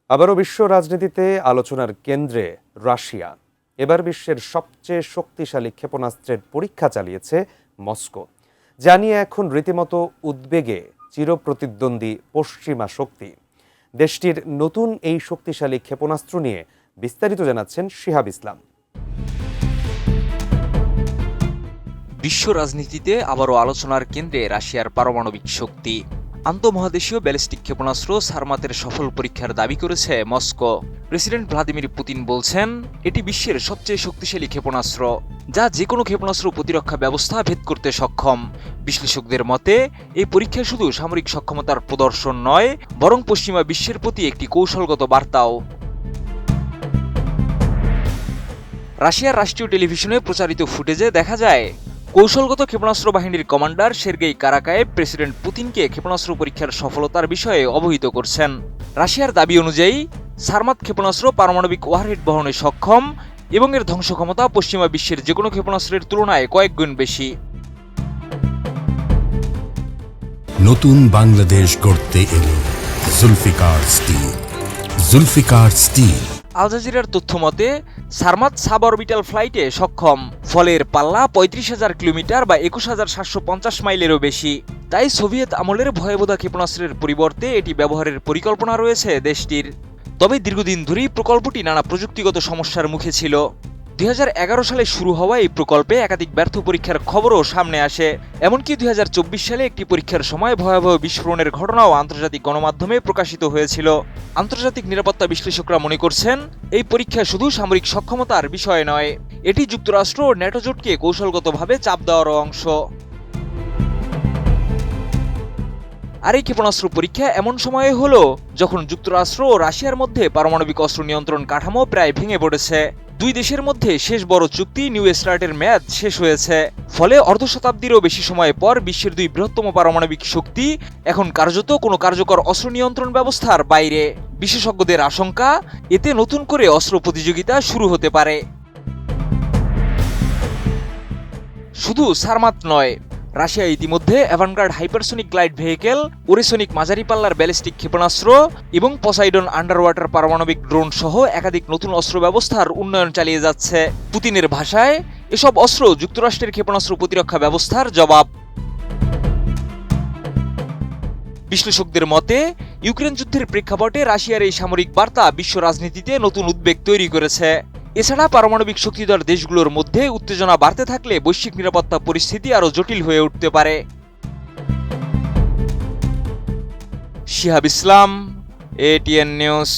আবারও বিশ্ব রাজনীতিতে আলোচনার কেন্দ্রে রাশিয়া। এবার বিশ্বের সবচেয়ে শক্তিশালী ক্ষেপণাস্ত্রের পরীক্ষা চালিয়েছে মস্কো, যা নিয়ে এখন রীতিমতো উদ্বেগে চিরপ্রতিদ্বন্দ্বী পশ্চিমা শক্তি। দেশটির নতুন এই শক্তিশালী ক্ষেপণাস্ত্র নিয়ে বিস্তারিত জানাচ্ছেন শিহাব ইসলাম। বিশ্ব রাজনীতিতে আবারও আলোচনার কেন্দ্রে রাশিয়ার পারমাণবিক শক্তি। আন্তঃমহাদেশীয় ব্যালিস্টিক ক্ষেপণাস্ত্র সারমাতের সফল পরীক্ষার দাবি করেছে মস্কো। প্রেসিডেন্ট ভ্লাদিমির পুতিন বলছেন, এটি বিশ্বের সবচেয়ে শক্তিশালী ক্ষেপণাস্ত্র, যা যে কোনো ক্ষেপণাস্ত্র প্রতিরক্ষা ব্যবস্থা ভেদ করতে সক্ষম। বিশ্লেষকদের মতে এই পরীক্ষা শুধু সামরিক সক্ষমতার প্রদর্শন নয়, বরং পশ্চিমা বিশ্বের প্রতি একটি কৌশলগত বার্তাও। রাশিয়ার রাষ্ট্রীয় টেলিভিশনে প্রচারিত ফুটেজে দেখা যায়, কৌশলগত ক্ষেপণাস্ত্র বাহিনীর কমান্ডার সের্গেই কারাকায়েভ প্রেসিডেন্ট পুতিনকে ক্ষেপণাস্ত্র পরীক্ষার সফলতার বিষয়ে অবহিত করছেন। রাশিয়ার দাবি অনুযায়ী সারমাত ক্ষেপণাস্ত্র পারমাণবিক ওয়ারহেড বহনে সক্ষম এবং এর ধ্বংস ক্ষমতা পশ্চিমা বিশ্বের যে কোনো ক্ষেপণাস্ত্রের তুলনায় কয়েক গুণ বেশি। নতুন বাংলাদেশ গড়তে এলো জুলফিকার স্টিল। জুলফিকার স্টিল। আল জাজিরার তথ্য মতে সারমাত সাব অরবিটাল ফ্লাইটে সক্ষম, ফলে এর পাল্লা ৩৫,০০০ কিলোমিটার বা ২১,৭৫০ মাইলেরও বেশি। তাই সোভিয়েত আমলের ভয়াবহ ক্ষেপণাস্ত্রের পরিবর্তে এটি ব্যবহারের পরিকল্পনা রয়েছে দেশটির। তবে দীর্ঘদিন ধরেই প্রকল্পটি নানা প্রযুক্তিগত সমস্যার মুখে ছিল। ২০১১ সালে শুরু হওয়া এই প্রকল্পে একাধিক ব্যর্থ পরীক্ষার খবরও সামনে আসে। এমনকি ২০২৪ সালে একটি পরীক্ষার সময় ভয়াবহ বিস্ফোরণের ঘটনাও আন্তর্জাতিক গণমাধ্যমে প্রকাশিত হয়েছিল। আন্তর্জাতিক নিরাপত্তা বিশ্লেষকরা মনে করছেন, এই পরীক্ষা শুধু সামরিক সক্ষমতার বিষয় নয়, এটি যুক্তরাষ্ট্র ও ন্যাটো জোটকে কৌশলগতভাবে চাপ দেওয়ারও অংশ। আর এই ক্ষেপণাস্ত্র পরীক্ষা এমন সময়ে হলো যখন যুক্তরাষ্ট্র ও রাশিয়ার মধ্যে পারমাণবিক অস্ত্র নিয়ন্ত্রণ কাঠামো প্রায় ভেঙে পড়েছে। দুই দেশের মধ্যে শেষ বড় চুক্তি নিউ স্টার্টের মেয়াদ শেষ হয়েছে। ফলে অর্ধ শতাব্দীরও বেশি সময় পর বিশ্বের দুই বৃহত্তম পারমাণবিক শক্তি এখন কার্যত কোনো কার্যকর অস্ত্র নিয়ন্ত্রণ ব্যবস্থার বাইরে। বিশেষজ্ঞদের আশঙ্কা, এতে নতুন করে অস্ত্র প্রতিযোগিতা শুরু হতে পারে। শুধু সারমাত নয়, রাশিয়া ইতিমধ্যে অ্যাভানগার্ড হাইপারসোনিক গ্লাইড ভেহিকেল, ওরেসোনিক মাঝারি পাল্লার ব্যালিস্টিক ক্ষেপণাস্ত্র এবং পসাইডন আন্ডার ওয়াটার পারমাণবিক ড্রোন সহ একাধিক নতুন অস্ত্র ব্যবস্থার উন্নয়ন চালিয়ে যাচ্ছে। পুতিনের ভাষায়, এসব অস্ত্র যুক্তরাষ্ট্রের ক্ষেপণাস্ত্র প্রতিরক্ষা ব্যবস্থার জবাব। বিশ্লেষকদের মতে, ইউক্রেন যুদ্ধের প্রেক্ষাপটে রাশিয়ার এই সামরিক বার্তা বিশ্ব রাজনীতিতে নতুন উদ্বেগ তৈরি করেছে। এছাড়া পারমাণবিক শক্তিধর দেশগুলোর মধ্যে উত্তেজনা বাড়তে থাকলে বৈশ্বিক নিরাপত্তা পরিস্থিতি আরও জটিল হয়ে উঠতে পারে। শিহাব ইসলাম, এটিএন নিউজ।